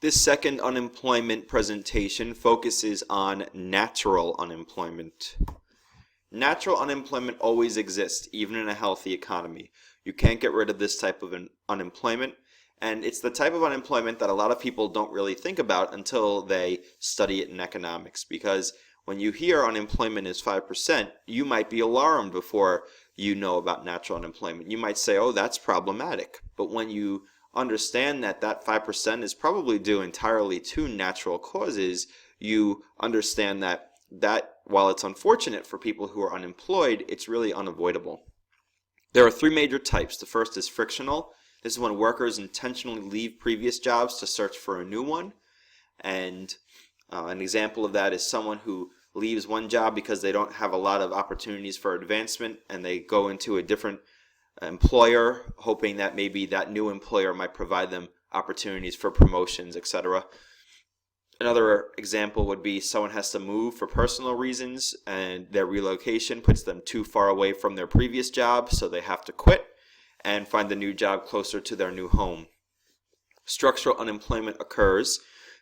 This second unemployment presentation focuses on natural unemployment. Natural unemployment always exists, even in a healthy economy. You can't get rid of this type of unemployment, and it's the type of unemployment that a lot of people don't really think about until they study it in economics, because when you hear unemployment is 5%, you might be alarmed before you know about natural unemployment. You might say, oh, that's problematic. But when you understand that that 5% is probably due entirely to natural causes, you understand that while it's unfortunate for people who are unemployed, it's really unavoidable. There are three major types. The first is frictional. This is when workers intentionally leave previous jobs to search for a new one. And an example of that is someone who leaves one job because they don't have a lot of opportunities for advancement, and they go into a different employer hoping that maybe that new employer might provide them opportunities for promotions, etc. Another example would be someone has to move for personal reasons, and their relocation puts them too far away from their previous job, so they have to quit and find a new job closer to their new home. Structural unemployment occurs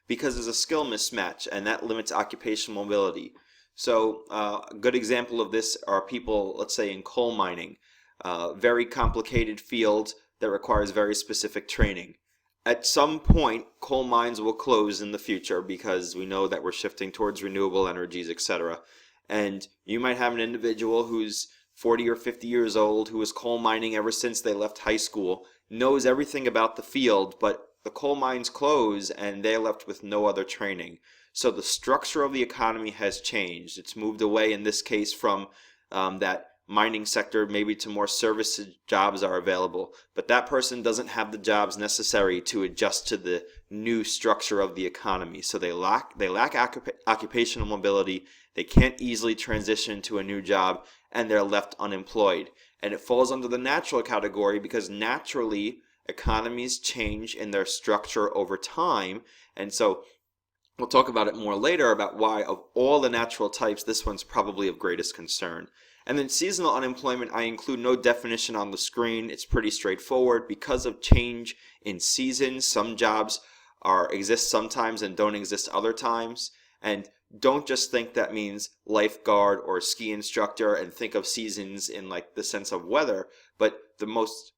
because there's a skill mismatch, and that limits occupational mobility. So a good example of this are people, let's say, in coal mining, very complicated field that requires very specific training. At some point, coal mines will close in the future because we know that we're shifting towards renewable energies, etc. And you might have an individual who's 40 or 50 years old who was coal mining ever since they left high school, knows everything about the field, but the coal mines close and they're left with no other training. So the structure of the economy has changed. It's moved away in this case from that mining sector maybe to more service jobs are available, but that person doesn't have the jobs necessary to adjust to the new structure of the economy. So they lack occupational mobility, they can't easily transition to a new job, and they're left unemployed. And it falls under the natural category because naturally economies change in their structure over time, and so we'll talk about it more later about why of all the natural types this one's probably of greatest concern. And then seasonal unemployment, I include no definition on the screen. It's pretty straightforward. Because of change in seasons, some jobs exist sometimes and don't exist other times. And don't just think that means lifeguard or ski instructor and think of seasons in like the sense of weather. But the most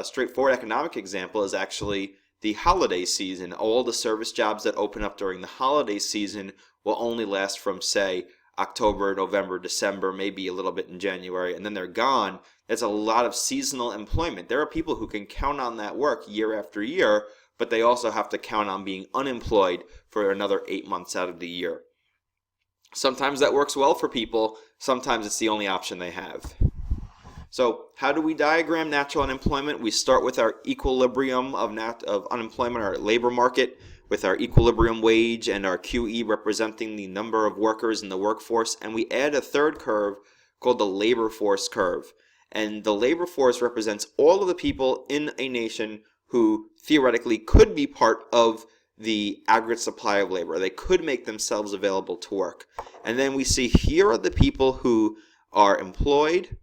straightforward economic example is actually the holiday season. All the service jobs that open up during the holiday season will only last from, say, October, November, December, maybe a little bit in January, and then they're gone. That's a lot of seasonal employment. There are people who can count on that work year after year, but they also have to count on being unemployed for another 8 months out of the year. Sometimes that works well for people. Sometimes it's the only option they have. So how do we diagram natural unemployment? We start with our equilibrium of unemployment, our labor market, with our equilibrium wage and our QE representing the number of workers in the workforce, and we add a third curve called the labor force curve. And the labor force represents all of the people in a nation who theoretically could be part of the aggregate supply of labor. They could make themselves available to work. And then we see here are the people who are employed,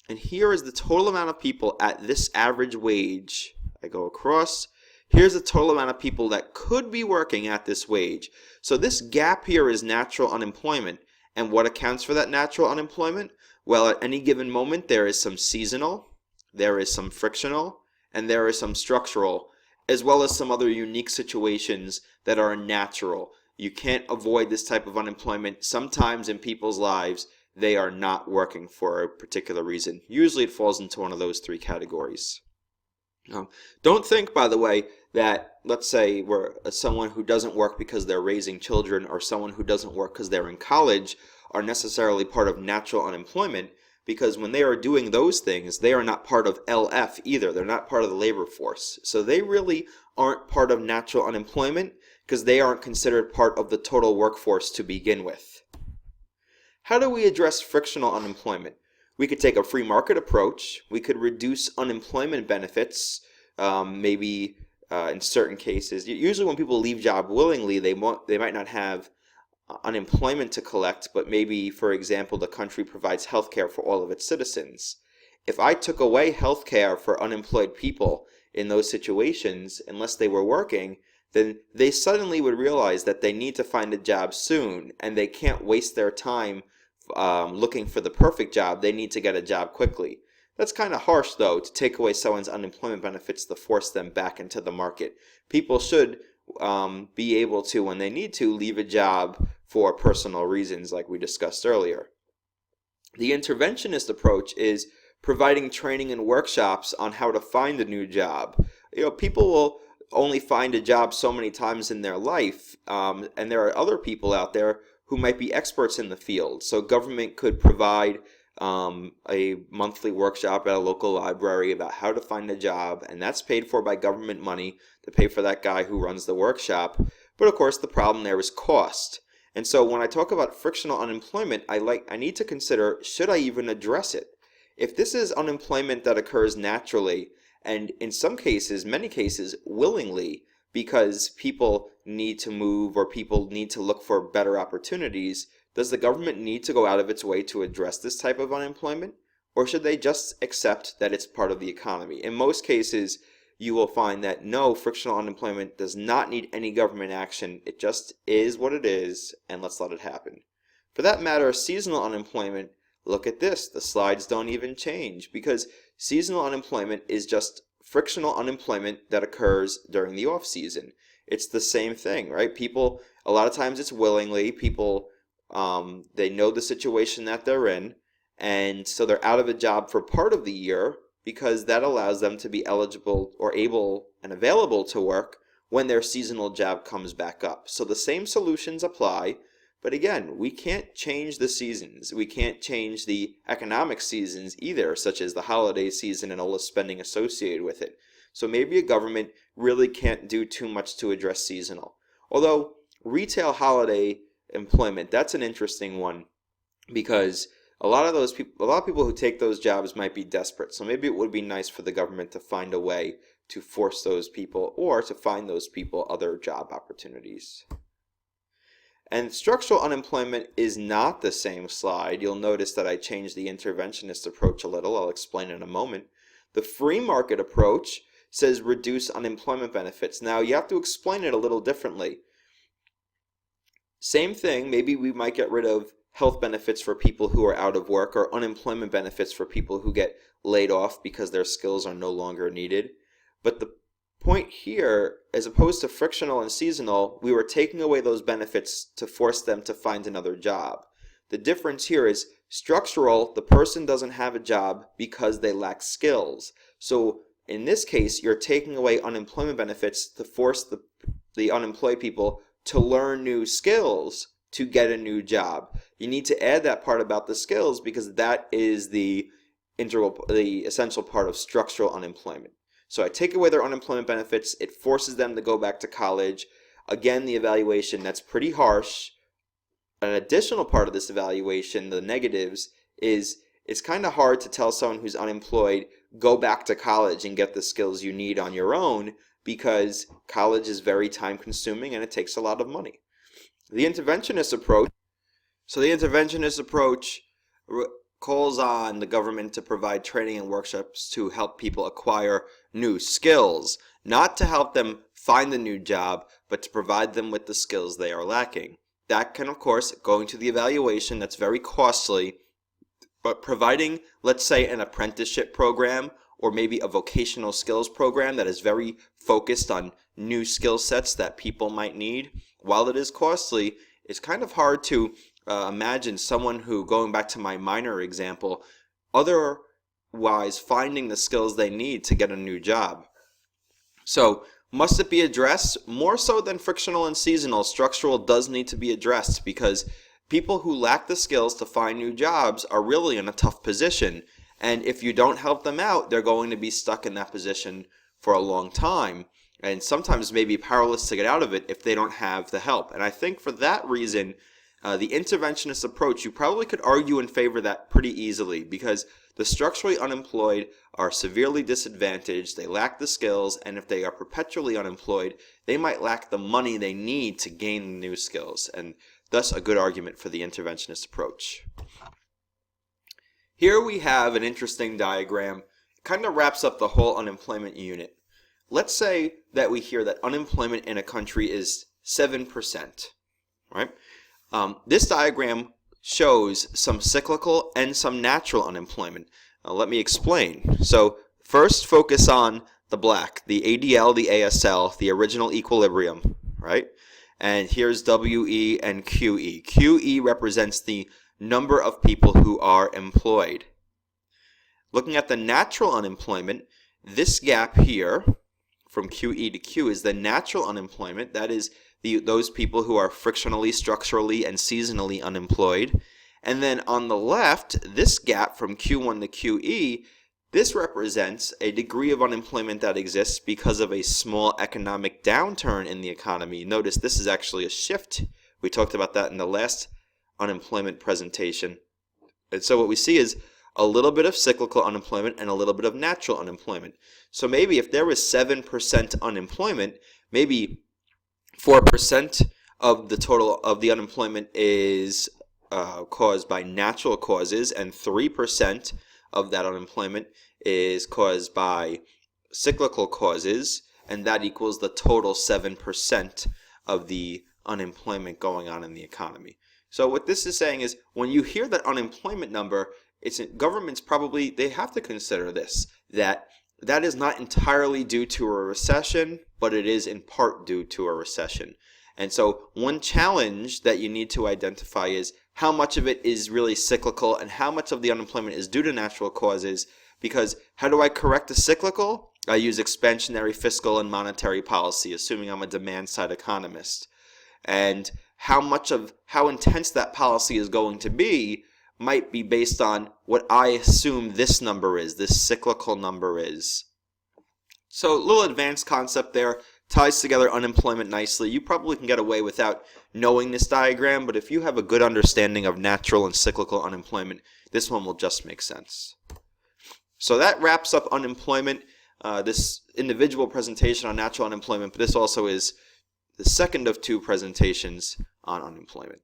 and here is the total amount of people at this average wage. I go across. Here's the total amount of people that could be working at this wage. So this gap here is natural unemployment. And what accounts for that natural unemployment? Well, at any given moment, there is some seasonal, there is some frictional, and there is some structural, as well as some other unique situations that are natural. You can't avoid this type of unemployment. Sometimes in people's lives, they are not working for a particular reason. Usually it falls into one of those three categories. Don't think, by the way, that let's say we're someone who doesn't work because they're raising children or someone who doesn't work because they're in college are necessarily part of natural unemployment, because when they are doing those things, they are not part of LF either. They're not part of the labor force. So they really aren't part of natural unemployment because they aren't considered part of the total workforce to begin with. How do we address frictional unemployment? We could take a free market approach. We could reduce unemployment benefits, maybe in certain cases. Usually when people leave job willingly, they might not have unemployment to collect, but maybe, for example, the country provides health care for all of its citizens. If I took away health care for unemployed people in those situations, unless they were working, then they suddenly would realize that they need to find a job soon, and they can't waste their time looking for the perfect job. They need to get a job quickly. That's kind of harsh, though, to take away someone's unemployment benefits to force them back into the market. People should be able to, when they need to, leave a job for personal reasons like we discussed earlier. The interventionist approach is providing training and workshops on how to find a new job. People will only find a job so many times in their life, and there are other people out there who might be experts in the field. So government could provide a monthly workshop at a local library about how to find a job, and that's paid for by government money to pay for that guy who runs the workshop. But of course, the problem there is cost. And so when I talk about frictional unemployment, I need to consider, should I even address it? If this is unemployment that occurs naturally, and in some cases, many cases, willingly, because people need to move or people need to look for better opportunities, does the government need to go out of its way to address this type of unemployment? Or should they just accept that it's part of the economy? In most cases, you will find that no, frictional unemployment does not need any government action. It just is what it is, and let's let it happen. For that matter, seasonal unemployment, look at this. The slides don't even change, because seasonal unemployment is just frictional unemployment that occurs during the off season. It's the same thing, right? People, a lot of times it's willingly. People, they know the situation that they're in, and so they're out of a job for part of the year because that allows them to be eligible or able and available to work when their seasonal job comes back up. So the same solutions apply, but again, we can't change the seasons. We can't change the economic seasons either, such as the holiday season and all the spending associated with it. So maybe a government really can't do too much to address seasonal. Although retail holiday employment, that's an interesting one, because a lot of people who take those jobs might be desperate. So maybe it would be nice for the government to find a way to force those people or to find those people other job opportunities. And structural unemployment is not the same slide. You'll notice that I changed the interventionist approach a little. I'll explain in a moment. The free market approach says reduce unemployment benefits. Now you have to explain it a little differently. Same thing, maybe we might get rid of health benefits for people who are out of work, or unemployment benefits for people who get laid off because their skills are no longer needed. But the point here, as opposed to frictional and seasonal, we were taking away those benefits to force them to find another job. The difference here is structural, the person doesn't have a job because they lack skills. So in this case, you're taking away unemployment benefits to force the unemployed people to learn new skills to get a new job. You need to add that part about the skills because that is the essential part of structural unemployment. So I take away their unemployment benefits, it forces them to go back to college. Again, the evaluation, that's pretty harsh. An additional part of this evaluation, the negatives, is it's kind of hard to tell someone who's unemployed, go back to college and get the skills you need on your own, because college is very time consuming and it takes a lot of money. The interventionist approach calls on the government to provide training and workshops to help people acquire new skills, not to help them find a new job, but to provide them with the skills they are lacking. That can, of course, going to the evaluation, that's very costly, but providing, let's say, an apprenticeship program or maybe a vocational skills program that is very focused on new skill sets that people might need, while it is costly, it's kind of hard to imagine someone who, going back to my minor example, otherwise finding the skills they need to get a new job. So, must it be addressed? More so than frictional and seasonal, structural does need to be addressed, because people who lack the skills to find new jobs are really in a tough position. And if you don't help them out, they're going to be stuck in that position for a long time, and sometimes may be powerless to get out of it if they don't have the help. And I think for that reason, the interventionist approach, you probably could argue in favor of that pretty easily, because the structurally unemployed are severely disadvantaged, they lack the skills, and if they are perpetually unemployed, they might lack the money they need to gain new skills, and thus a good argument for the interventionist approach. Here we have an interesting diagram. It kind of wraps up the whole unemployment unit. let's say that we hear that unemployment in a country is 7%, right? This diagram shows some cyclical and some natural unemployment. Let me explain. So first focus on the black, the ADL, the ASL, the original equilibrium, right? And here's WE and QE. QE represents the number of people who are employed. Looking at the natural unemployment, this gap here from QE to Q is the natural unemployment. That is those people who are frictionally, structurally, and seasonally unemployed. And then on the left, this gap from Q1 to QE, this represents a degree of unemployment that exists because of a small economic downturn in the economy. Notice this is actually a shift. We talked about that in the last unemployment presentation. And so what we see is a little bit of cyclical unemployment and a little bit of natural unemployment. So maybe if there was 7% unemployment, maybe 4% of the total of the unemployment is caused by natural causes, and 3% of that unemployment is caused by cyclical causes, and that equals the total 7% of the unemployment going on in the economy. So what this is saying is when you hear that unemployment number, governments probably, they have to consider this, that is not entirely due to a recession, but it is in part due to a recession. And so one challenge that you need to identify is how much of it is really cyclical and how much of the unemployment is due to natural causes. Because how do I correct the cyclical? I use expansionary fiscal and monetary policy, assuming I'm a demand side economist. And how intense that policy is going to be might be based on what I assume this number is, this cyclical number is. So a little advanced concept there, ties together unemployment nicely. You probably can get away without knowing this diagram, but if you have a good understanding of natural and cyclical unemployment, this one will just make sense. So that wraps up unemployment, this individual presentation on natural unemployment, but this also is the second of two presentations on unemployment.